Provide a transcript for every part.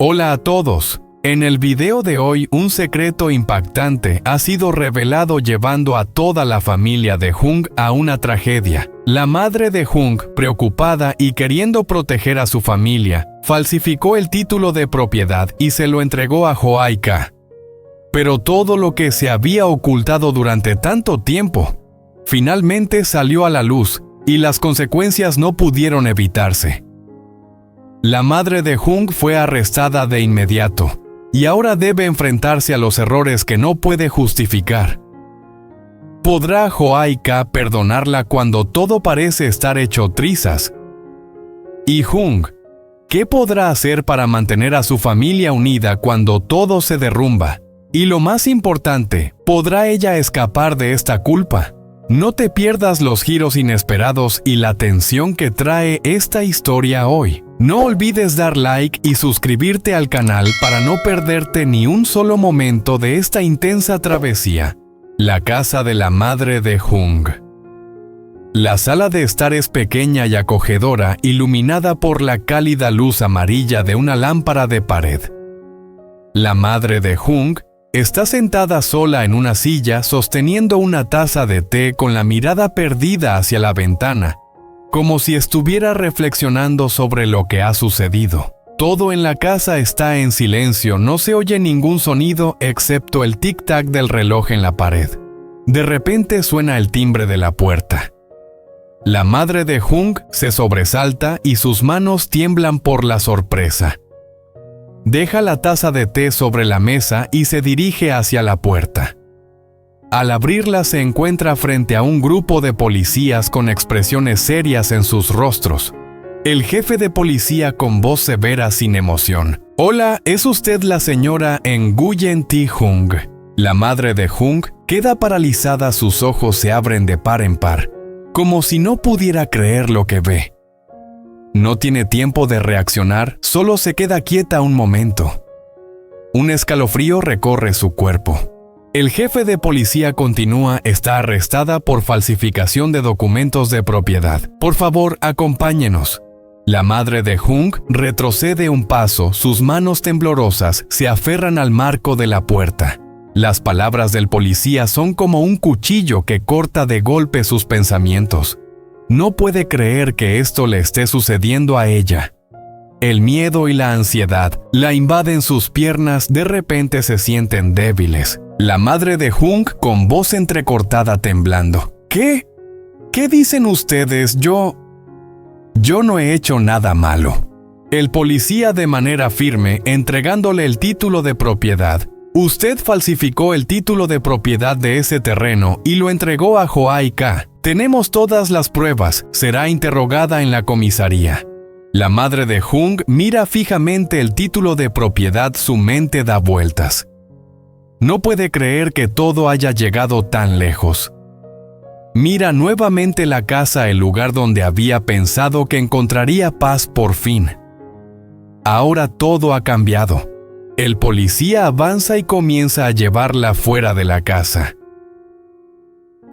Hola a todos. En el video de hoy, un secreto impactante ha sido revelado llevando a toda la familia de Jung a una tragedia. La madre de Jung, preocupada y queriendo proteger a su familia, falsificó el título de propiedad y se lo entregó a Hyo-ae-ka. Pero todo lo que se había ocultado durante tanto tiempo, finalmente salió a la luz y las consecuencias no pudieron evitarse. La madre de Jung fue arrestada de inmediato y ahora debe enfrentarse a los errores que no puede justificar. ¿Podrá Hyo-ae-ka perdonarla cuando todo parece estar hecho trizas? ¿Y Jung, qué podrá hacer para mantener a su familia unida cuando todo se derrumba? Y lo más importante, ¿podrá ella escapar de esta culpa? No te pierdas los giros inesperados y la tensión que trae esta historia hoy. No olvides dar like y suscribirte al canal para no perderte ni un solo momento de esta intensa travesía. La casa de la madre de Jung. La sala de estar es pequeña y acogedora, iluminada por la cálida luz amarilla de una lámpara de pared. La madre de Jung está sentada sola en una silla sosteniendo una taza de té con la mirada perdida hacia la ventana, como si estuviera reflexionando sobre lo que ha sucedido. Todo en la casa está en silencio, no se oye ningún sonido excepto el tic-tac del reloj en la pared. De repente suena el timbre de la puerta. La madre de Jung se sobresalta y sus manos tiemblan por la sorpresa. Deja la taza de té sobre la mesa y se dirige hacia la puerta. Al abrirla se encuentra frente a un grupo de policías con expresiones serias en sus rostros. El jefe de policía con voz severa sin emoción. «Hola, ¿es usted la señora Nguyen Thi Jung?» La madre de Jung queda paralizada, sus ojos se abren de par en par, como si no pudiera creer lo que ve. No tiene tiempo de reaccionar, solo se queda quieta un momento. Un escalofrío recorre su cuerpo. El jefe de policía continúa: está arrestada por falsificación de documentos de propiedad. Por favor, acompáñenos. La madre de Jung retrocede un paso, sus manos temblorosas se aferran al marco de la puerta. Las palabras del policía son como un cuchillo que corta de golpe sus pensamientos. No puede creer que esto le esté sucediendo a ella. El miedo y la ansiedad la invaden sus piernas, de repente se sienten débiles. La madre de Jung con voz entrecortada temblando. ¿Qué? ¿Qué dicen ustedes? Yo no he hecho nada malo. El policía de manera firme, entregándole el título de propiedad. Usted falsificó el título de propiedad de ese terreno y lo entregó a Hyo-ae-ka. Tenemos todas las pruebas, será interrogada en la comisaría. La madre de Jung mira fijamente el título de propiedad, su mente da vueltas. No puede creer que todo haya llegado tan lejos. Mira nuevamente la casa, el lugar donde había pensado que encontraría paz por fin. Ahora todo ha cambiado. El policía avanza y comienza a llevarla fuera de la casa.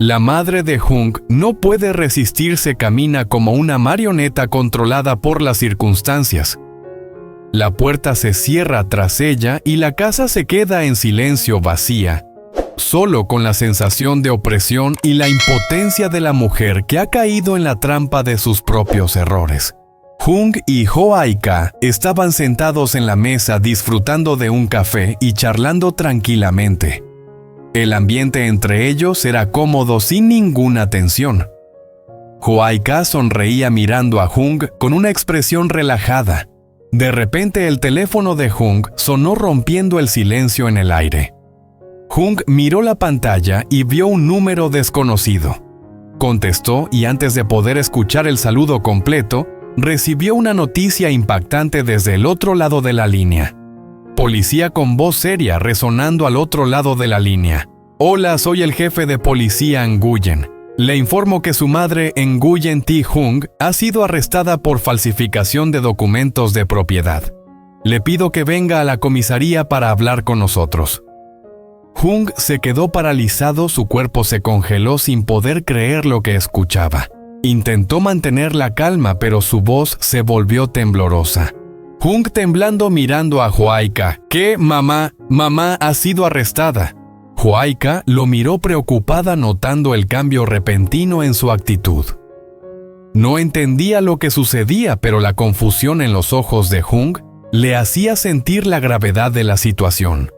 La madre de Jung no puede resistirse, camina como una marioneta controlada por las circunstancias. La puerta se cierra tras ella y la casa se queda en silencio, vacía, solo con la sensación de opresión y la impotencia de la mujer que ha caído en la trampa de sus propios errores. Jung y Hyo-ae-ka estaban sentados en la mesa disfrutando de un café y charlando tranquilamente. El ambiente entre ellos era cómodo, sin ninguna tensión. Hyo-ae-ka sonreía mirando a Jung con una expresión relajada. De repente el teléfono de Jung sonó, rompiendo el silencio en el aire. Jung miró la pantalla y vio un número desconocido. Contestó y antes de poder escuchar el saludo completo, recibió una noticia impactante desde el otro lado de la línea. Policía con voz seria resonando al otro lado de la línea. Hola, soy el jefe de policía Nguyen. Le informo que su madre, Nguyen Thi Jung, ha sido arrestada por falsificación de documentos de propiedad. Le pido que venga a la comisaría para hablar con nosotros. Jung se quedó paralizado, su cuerpo se congeló sin poder creer lo que escuchaba. Intentó mantener la calma, pero su voz se volvió temblorosa. Jung temblando mirando a Joaika. ¿Qué, mamá? Mamá ha sido arrestada. Joaika lo miró preocupada notando el cambio repentino en su actitud. No entendía lo que sucedía, pero la confusión en los ojos de Jung le hacía sentir la gravedad de la situación.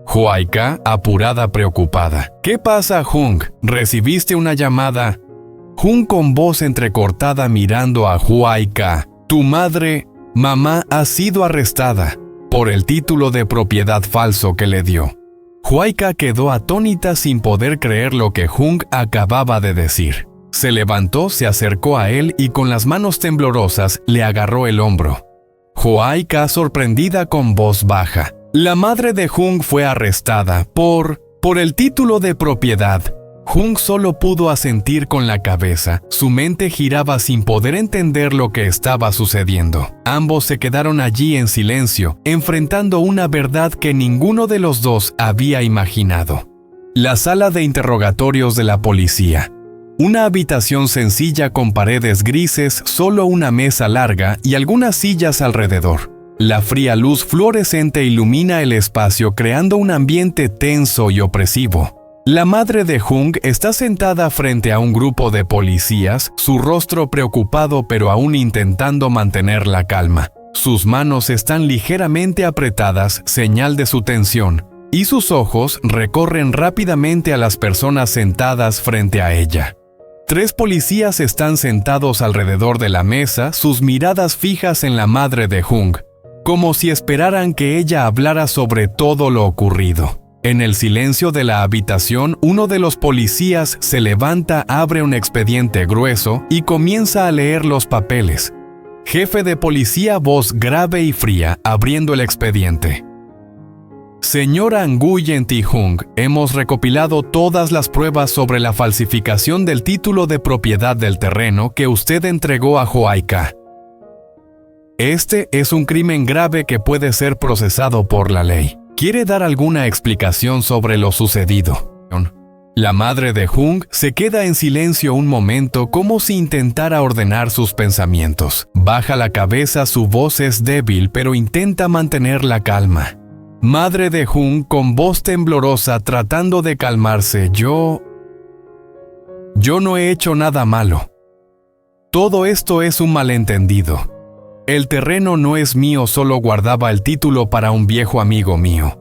Joaika, apurada, preocupada. ¿Qué pasa, Jung? ¿Recibiste una llamada? Jung con voz entrecortada mirando a Joaika. Tu madre, mamá, ha sido arrestada por el título de propiedad falso que le dio. Joaika quedó atónita sin poder creer lo que Jung acababa de decir. Se levantó, se acercó a él y con las manos temblorosas le agarró el hombro. Joaika, sorprendida, con voz baja. La madre de Jung fue arrestada por el título de propiedad. Jung solo pudo asentir con la cabeza. Su mente giraba sin poder entender lo que estaba sucediendo. Ambos se quedaron allí en silencio, enfrentando una verdad que ninguno de los dos había imaginado. La sala de interrogatorios de la policía. Una habitación sencilla con paredes grises, solo una mesa larga y algunas sillas alrededor. La fría luz fluorescente ilumina el espacio creando un ambiente tenso y opresivo. La madre de Jung está sentada frente a un grupo de policías, su rostro preocupado pero aún intentando mantener la calma. Sus manos están ligeramente apretadas, señal de su tensión, y sus ojos recorren rápidamente a las personas sentadas frente a ella. 3 policías están sentados alrededor de la mesa, sus miradas fijas en la madre de Jung, como si esperaran que ella hablara sobre todo lo ocurrido. En el silencio de la habitación, uno de los policías se levanta, abre un expediente grueso y comienza a leer los papeles. Jefe de policía, voz grave y fría, abriendo el expediente. Señora Nguyen Thi Jung, hemos recopilado todas las pruebas sobre la falsificación del título de propiedad del terreno que usted entregó a Joaika. Este es un crimen grave que puede ser procesado por la ley. ¿Quiere dar alguna explicación sobre lo sucedido? La madre de Jung se queda en silencio un momento como si intentara ordenar sus pensamientos. Baja la cabeza, su voz es débil pero intenta mantener la calma. Madre de Jung con voz temblorosa tratando de calmarse. Yo no he hecho nada malo. Todo esto es un malentendido. El terreno no es mío, solo guardaba el título para un viejo amigo mío.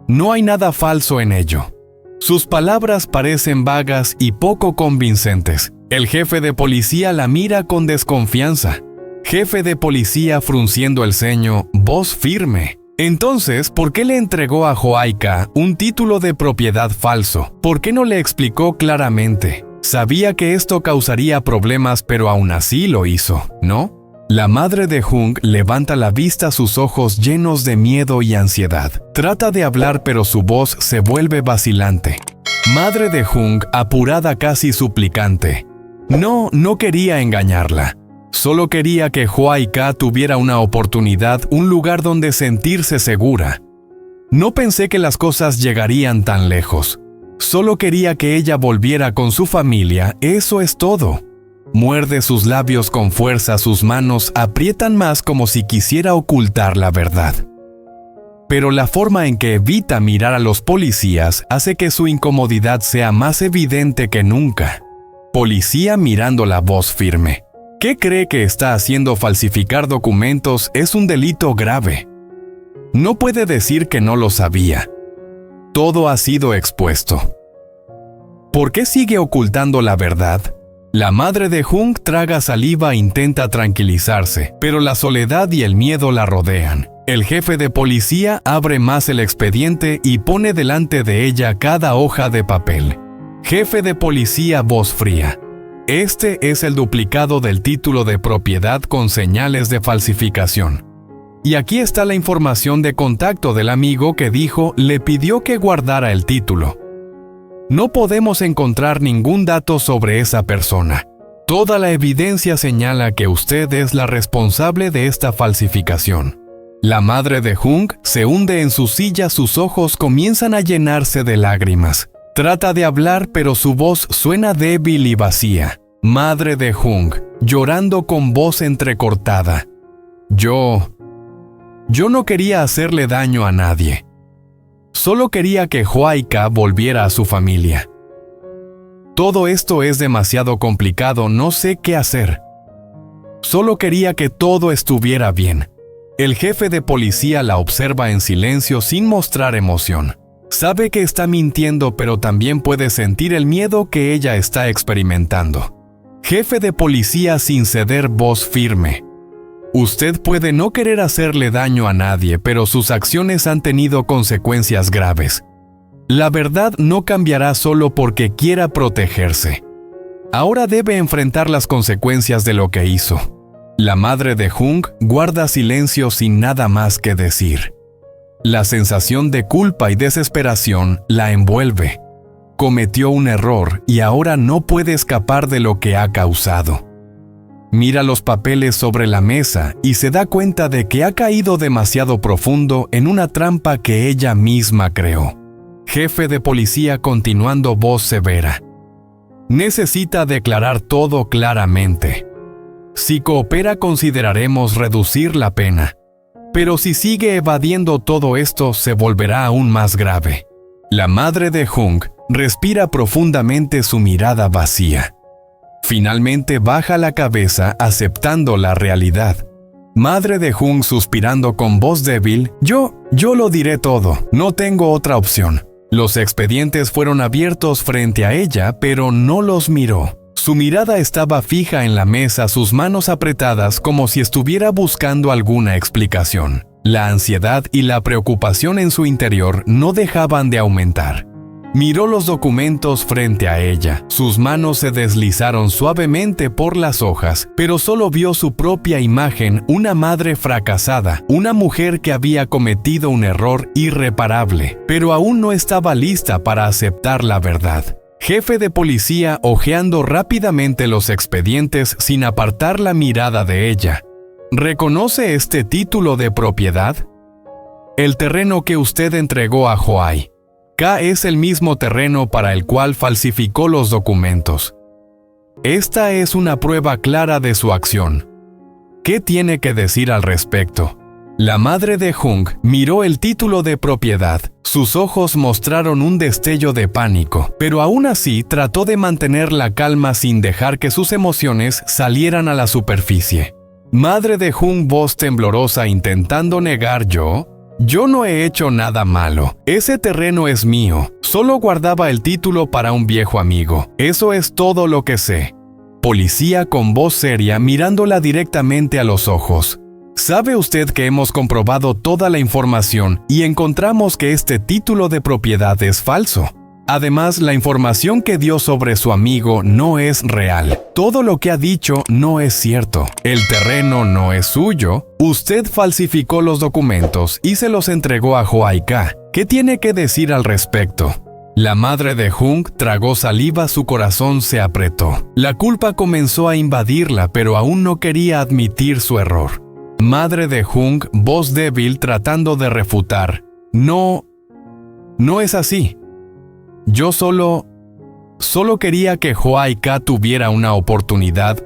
No hay nada falso en ello. Sus palabras parecen vagas y poco convincentes. El jefe de policía la mira con desconfianza. Jefe de policía frunciendo el ceño, voz firme. Entonces, ¿por qué le entregó a Joaika un título de propiedad falso? ¿Por qué no le explicó claramente? Sabía que esto causaría problemas, pero aún así lo hizo, ¿no? La madre de Jung levanta la vista, sus ojos llenos de miedo y ansiedad. Trata de hablar, pero su voz se vuelve vacilante. Madre de Jung, apurada, casi suplicante. No quería engañarla. Solo quería que Joaika tuviera una oportunidad, un lugar donde sentirse segura. No pensé que las cosas llegarían tan lejos. Solo quería que ella volviera con su familia, eso es todo. Muerde sus labios con fuerza, sus manos aprietan más como si quisiera ocultar la verdad. Pero la forma en que evita mirar a los policías hace que su incomodidad sea más evidente que nunca. Policía mirando, la voz firme. ¿Qué cree que está haciendo? Falsificar documentos es un delito grave. No puede decir que no lo sabía. Todo ha sido expuesto. ¿Por qué sigue ocultando la verdad? La madre de Jung traga saliva e intenta tranquilizarse, pero la soledad y el miedo la rodean. El jefe de policía abre más el expediente y pone delante de ella cada hoja de papel. Jefe de policía, voz fría. Este es el duplicado del título de propiedad con señales de falsificación. Y aquí está la información de contacto del amigo que dijo le pidió que guardara el título. No podemos encontrar ningún dato sobre esa persona. Toda la evidencia señala que usted es la responsable de esta falsificación. La madre de Jung se hunde en su silla, sus ojos comienzan a llenarse de lágrimas. Trata de hablar, pero su voz suena débil y vacía. Madre de Jung, llorando con voz entrecortada. Yo no quería hacerle daño a nadie. Solo quería que Joaika volviera a su familia. Todo esto es demasiado complicado, no sé qué hacer. Solo quería que todo estuviera bien. El jefe de policía la observa en silencio sin mostrar emoción. Sabe que está mintiendo, pero también puede sentir el miedo que ella está experimentando. Jefe de policía sin ceder, voz firme. Usted puede no querer hacerle daño a nadie, pero sus acciones han tenido consecuencias graves. La verdad no cambiará solo porque quiera protegerse. Ahora debe enfrentar las consecuencias de lo que hizo. La madre de Jung guarda silencio sin nada más que decir. La sensación de culpa y desesperación la envuelve. Cometió un error y ahora no puede escapar de lo que ha causado. Mira los papeles sobre la mesa y se da cuenta de que ha caído demasiado profundo en una trampa que ella misma creó. Jefe de policía continuando, voz severa. Necesita declarar todo claramente. Si coopera, consideraremos reducir la pena. Pero si sigue evadiendo todo esto, se volverá aún más grave. La madre de Jung respira profundamente, su mirada vacía. Finalmente baja la cabeza aceptando la realidad. Madre de Jung suspirando con voz débil, yo lo diré todo, no tengo otra opción. Los expedientes fueron abiertos frente a ella, pero no los miró. Su mirada estaba fija en la mesa, sus manos apretadas como si estuviera buscando alguna explicación. La ansiedad y la preocupación en su interior no dejaban de aumentar. Miró los documentos frente a ella. Sus manos se deslizaron suavemente por las hojas, pero solo vio su propia imagen, una madre fracasada, una mujer que había cometido un error irreparable, pero aún no estaba lista para aceptar la verdad. Jefe de policía hojeando rápidamente los expedientes sin apartar la mirada de ella. ¿Reconoce este título de propiedad? El terreno que usted entregó a Joai K es el mismo terreno para el cual falsificó los documentos. Esta es una prueba clara de su acción. ¿Qué tiene que decir al respecto? La madre de Jung miró el título de propiedad. Sus ojos mostraron un destello de pánico, pero aún así trató de mantener la calma sin dejar que sus emociones salieran a la superficie. Madre de Jung, voz temblorosa intentando negar, Yo no he hecho nada malo. Ese terreno es mío. Solo guardaba el título para un viejo amigo. Eso es todo lo que sé. Policía con voz seria mirándola directamente a los ojos. ¿Sabe usted que hemos comprobado toda la información y encontramos que este título de propiedad es falso? Además, la información que dio sobre su amigo no es real. Todo lo que ha dicho no es cierto. El terreno no es suyo. Usted falsificó los documentos y se los entregó a Joai K. ¿Qué tiene que decir al respecto? La madre de Jung tragó saliva, su corazón se apretó. La culpa comenzó a invadirla, pero aún no quería admitir su error. Madre de Jung, voz débil tratando de refutar. No es así. Yo solo quería que Joai K tuviera una oportunidad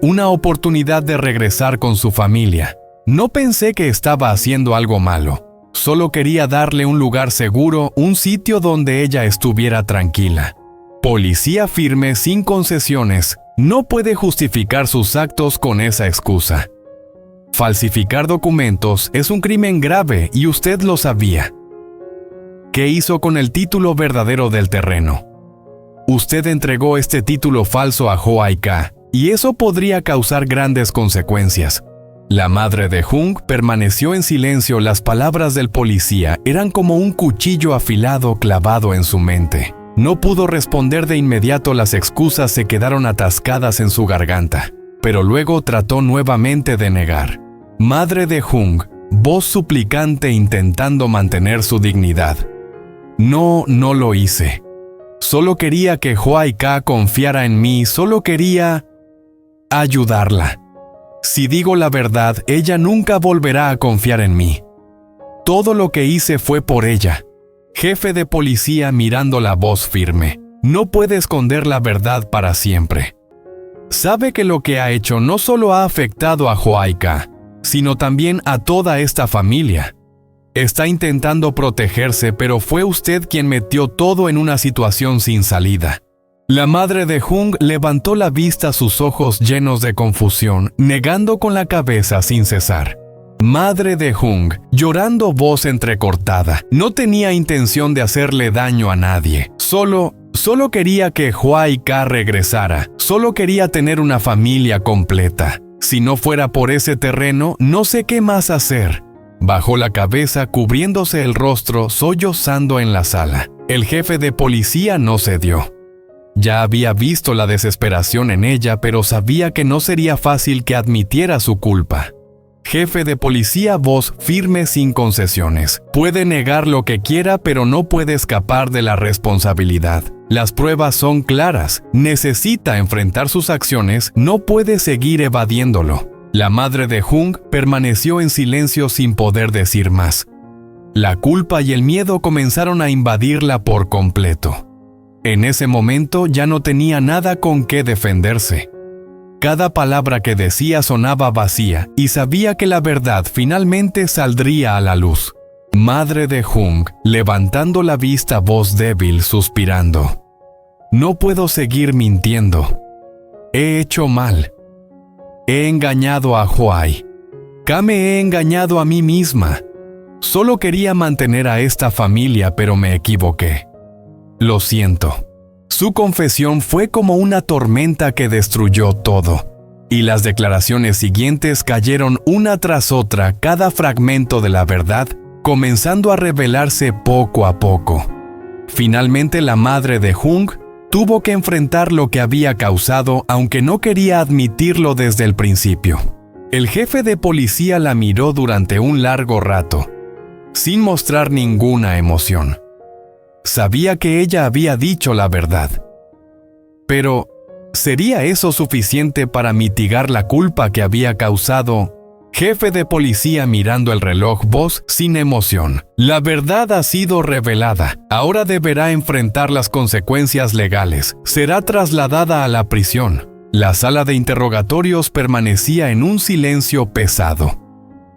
de regresar con su familia. No pensé que estaba haciendo algo malo. Solo quería darle un lugar seguro, un sitio donde ella estuviera tranquila. Policía firme, sin concesiones, no puede justificar sus actos con esa excusa. Falsificar documentos es un crimen grave y usted lo sabía. ¿Qué hizo con el título verdadero del terreno? Usted entregó este título falso a Joai K, y eso podría causar grandes consecuencias. La madre de Jung permaneció en silencio. Las palabras del policía eran como un cuchillo afilado clavado en su mente. No pudo responder de inmediato, las excusas se quedaron atascadas en su garganta, pero luego trató nuevamente de negar. Madre de Jung, voz suplicante intentando mantener su dignidad. No lo hice. Solo quería que Joai K confiara en mí, solo quería ayudarla. Si digo la verdad, ella nunca volverá a confiar en mí. Todo lo que hice fue por ella. Jefe de policía mirando, la voz firme. No puede esconder la verdad para siempre. Sabe que lo que ha hecho no solo ha afectado a Joai K, sino también a toda esta familia. Está intentando protegerse, pero fue usted quien metió todo en una situación sin salida. La madre de Jung levantó la vista a sus ojos llenos de confusión, negando con la cabeza sin cesar. Madre de Jung, llorando voz entrecortada, no tenía intención de hacerle daño a nadie. Solo quería que Hua-I-Ka regresara. Solo quería tener una familia completa. Si no fuera por ese terreno, no sé qué más hacer. Bajó la cabeza cubriéndose el rostro, sollozando en la sala. El jefe de policía no cedió. Ya había visto la desesperación en ella, pero sabía que no sería fácil que admitiera su culpa. Jefe de policía, voz firme sin concesiones. Puede negar lo que quiera, pero no puede escapar de la responsabilidad. Las pruebas son claras. Necesita enfrentar sus acciones, no puede seguir evadiéndolo. La madre de Jung permaneció en silencio sin poder decir más. La culpa y el miedo comenzaron a invadirla por completo. En ese momento ya no tenía nada con qué defenderse. Cada palabra que decía sonaba vacía y sabía que la verdad finalmente saldría a la luz. Madre de Jung, levantando la vista, voz débil, suspirando. No puedo seguir mintiendo. He hecho mal. He engañado a Hua-I-Ka, me he engañado a mí misma. Solo quería mantener a esta familia, pero me equivoqué. Lo siento. Su confesión fue como una tormenta que destruyó todo, y las declaraciones siguientes cayeron una tras otra, cada fragmento de la verdad, comenzando a revelarse poco a poco. Finalmente la madre de Jung tuvo que enfrentar lo que había causado, aunque no quería admitirlo desde el principio. El jefe de policía la miró durante un largo rato, sin mostrar ninguna emoción. Sabía que ella había dicho la verdad. Pero, ¿sería eso suficiente para mitigar la culpa que había causado? Jefe de policía mirando el reloj, voz sin emoción. La verdad ha sido revelada. Ahora deberá enfrentar las consecuencias legales. Será trasladada a la prisión. La sala de interrogatorios permanecía en un silencio pesado.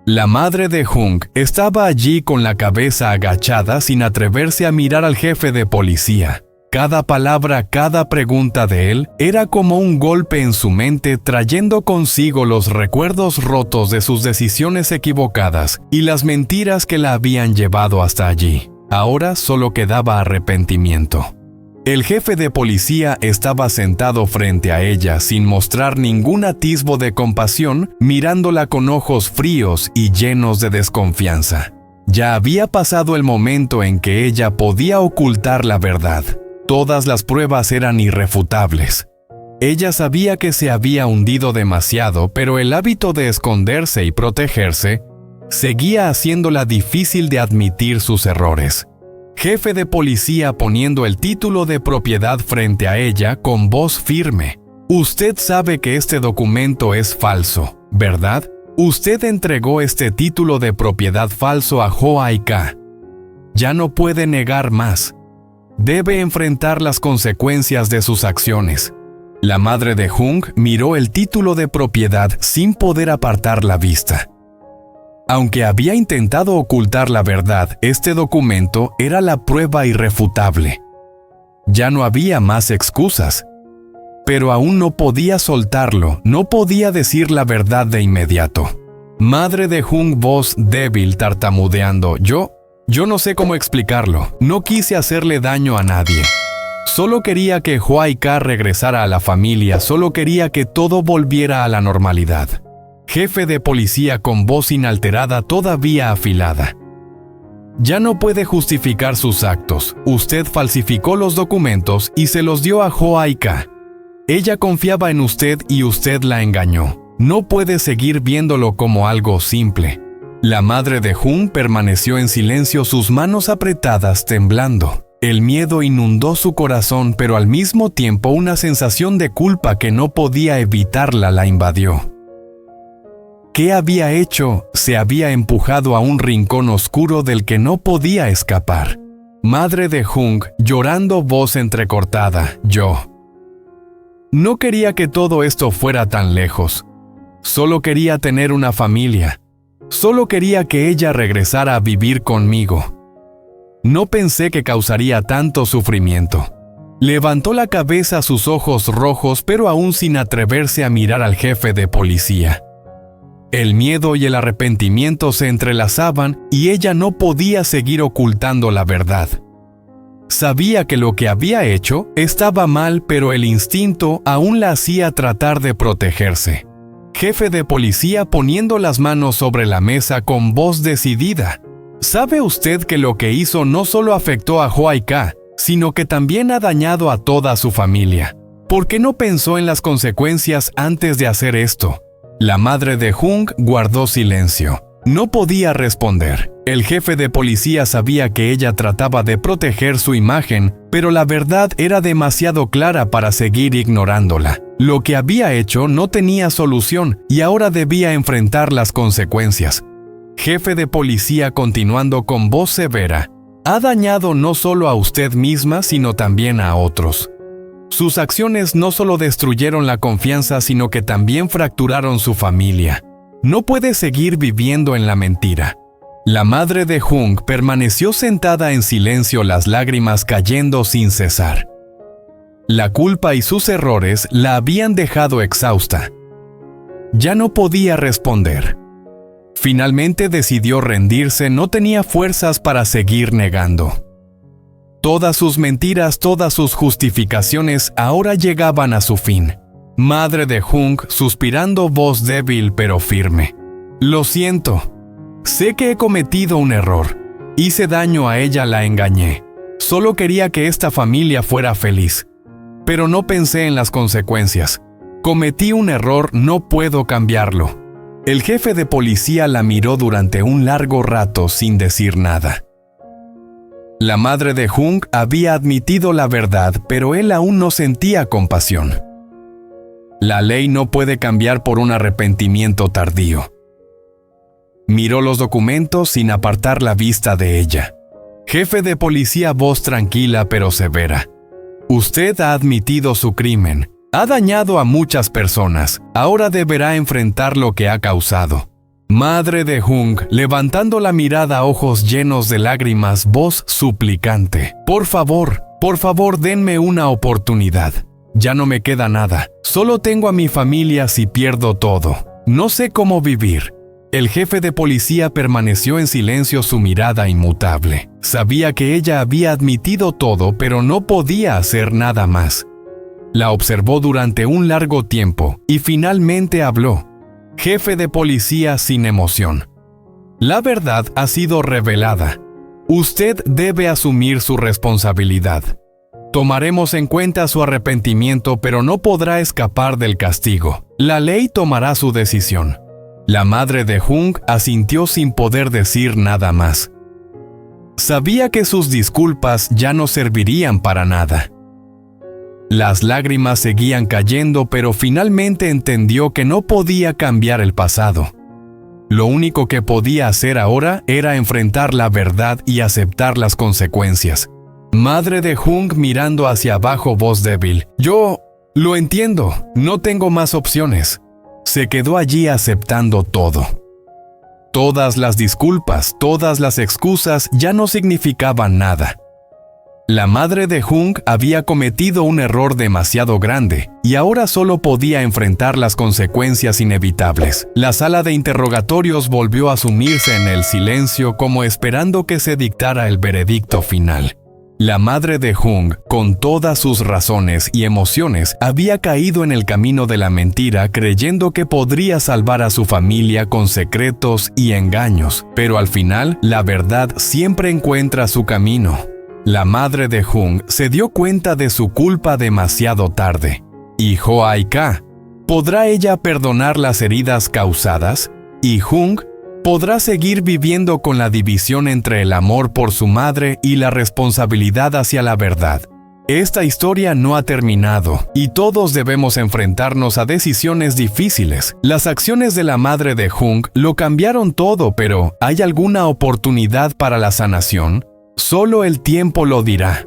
La madre de Jung estaba allí con la cabeza agachada sin atreverse a mirar al jefe de policía. Cada palabra, cada pregunta de él era como un golpe en su mente, trayendo consigo los recuerdos rotos de sus decisiones equivocadas y las mentiras que la habían llevado hasta allí. Ahora solo quedaba arrepentimiento. El jefe de policía estaba sentado frente a ella sin mostrar ningún atisbo de compasión, mirándola con ojos fríos y llenos de desconfianza. Ya había pasado el momento en que ella podía ocultar la verdad. Todas las pruebas eran irrefutables. Ella sabía que se había hundido demasiado, pero el hábito de esconderse y protegerse seguía haciéndola difícil de admitir sus errores. Jefe de policía poniendo el título de propiedad frente a ella con voz firme. Usted sabe que este documento es falso, ¿verdad? Usted entregó este título de propiedad falso a Hua-I-Ka. Ya no puede negar más. Debe enfrentar las consecuencias de sus acciones. La madre de Jung miró el título de propiedad sin poder apartar la vista. Aunque había intentado ocultar la verdad, este documento era la prueba irrefutable. Ya no había más excusas. Pero aún no podía soltarlo, no podía decir la verdad de inmediato. Madre de Jung, voz débil, tartamudeando. Yo no sé cómo explicarlo. No quise hacerle daño a nadie. Solo quería que Hua-I-Ka regresara a la familia, solo quería que todo volviera a la normalidad. Jefe de policía con voz inalterada todavía afilada. Ya no puede justificar sus actos. Usted falsificó los documentos y se los dio a Hua-I-Ka. Ella confiaba en usted y usted la engañó. No puede seguir viéndolo como algo simple. La madre de Jung permaneció en silencio, sus manos apretadas, temblando. El miedo inundó su corazón, pero al mismo tiempo una sensación de culpa que no podía evitarla la invadió. ¿Qué había hecho? Se había empujado a un rincón oscuro del que no podía escapar. Madre de Jung, llorando, voz entrecortada. Yo no quería que todo esto fuera tan lejos. Solo quería tener una familia. Solo quería que ella regresara a vivir conmigo. No pensé que causaría tanto sufrimiento. Levantó la cabeza, sus ojos rojos, pero aún sin atreverse a mirar al jefe de policía. El miedo y el arrepentimiento se entrelazaban y ella no podía seguir ocultando la verdad. Sabía que lo que había hecho estaba mal, pero el instinto aún la hacía tratar de protegerse. Jefe de policía, poniendo las manos sobre la mesa con voz decidida. ¿Sabe usted que lo que hizo no solo afectó a Huayca, sino que también ha dañado a toda su familia? ¿Por qué no pensó en las consecuencias antes de hacer esto? La madre de Jung guardó silencio. No podía responder. El jefe de policía sabía que ella trataba de proteger su imagen, pero la verdad era demasiado clara para seguir ignorándola. Lo que había hecho no tenía solución y ahora debía enfrentar las consecuencias. Jefe de policía, continuando con voz severa, ha dañado no solo a usted misma, sino también a otros. Sus acciones no solo destruyeron la confianza, sino que también fracturaron su familia. No puede seguir viviendo en la mentira. La madre de Jung permaneció sentada en silencio, las lágrimas cayendo sin cesar. La culpa y sus errores la habían dejado exhausta. Ya no podía responder. Finalmente decidió rendirse, no tenía fuerzas para seguir negando. Todas sus mentiras, todas sus justificaciones ahora llegaban a su fin. Madre de Jung, suspirando, voz débil pero firme. Lo siento. Sé que he cometido un error. Hice daño a ella, la engañé. Solo quería que esta familia fuera feliz. Pero no pensé en las consecuencias. Cometí un error, no puedo cambiarlo. El jefe de policía la miró durante un largo rato sin decir nada. La madre de Jung había admitido la verdad, pero él aún no sentía compasión. La ley no puede cambiar por un arrepentimiento tardío. Miró los documentos sin apartar la vista de ella. Jefe de policía, voz tranquila pero severa. Usted ha admitido su crimen. Ha dañado a muchas personas. Ahora deberá enfrentar lo que ha causado. Madre de Jung, levantando la mirada, ojos llenos de lágrimas, voz suplicante. Por favor, denme una oportunidad. Ya no me queda nada. Solo tengo a mi familia. Si pierdo todo, no sé cómo vivir. El jefe de policía permaneció en silencio, su mirada inmutable. Sabía que ella había admitido todo, pero no podía hacer nada más. La observó durante un largo tiempo y finalmente habló. Jefe de policía, sin emoción. La verdad ha sido revelada. Usted debe asumir su responsabilidad. Tomaremos en cuenta su arrepentimiento, pero no podrá escapar del castigo. La ley tomará su decisión. La madre de Jung asintió sin poder decir nada más. Sabía que sus disculpas ya no servirían para nada. Las lágrimas seguían cayendo, pero finalmente entendió que no podía cambiar el pasado. Lo único que podía hacer ahora era enfrentar la verdad y aceptar las consecuencias. Madre de Jung, mirando hacia abajo, voz débil. Yo lo entiendo, no tengo más opciones. Se quedó allí aceptando todo. Todas las disculpas, todas las excusas ya no significaban nada. La madre de Jung había cometido un error demasiado grande y ahora solo podía enfrentar las consecuencias inevitables. La sala de interrogatorios volvió a sumirse en el silencio, como esperando que se dictara el veredicto final. La madre de Jung, con todas sus razones y emociones, había caído en el camino de la mentira, creyendo que podría salvar a su familia con secretos y engaños, pero al final, la verdad siempre encuentra su camino. La madre de Jung se dio cuenta de su culpa demasiado tarde. ¿Y Huayca? ¿Podrá ella perdonar las heridas causadas? ¿Y Jung podrá seguir viviendo con la división entre el amor por su madre y la responsabilidad hacia la verdad? Esta historia no ha terminado y todos debemos enfrentarnos a decisiones difíciles. Las acciones de la madre de Jung lo cambiaron todo, pero ¿hay alguna oportunidad para la sanación? Solo el tiempo lo dirá.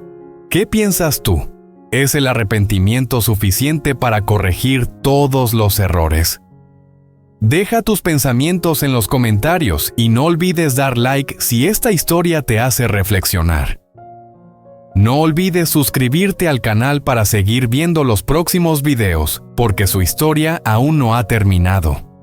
¿Qué piensas tú? ¿Es el arrepentimiento suficiente para corregir todos los errores? Deja tus pensamientos en los comentarios y no olvides dar like si esta historia te hace reflexionar. No olvides suscribirte al canal para seguir viendo los próximos videos, porque su historia aún no ha terminado.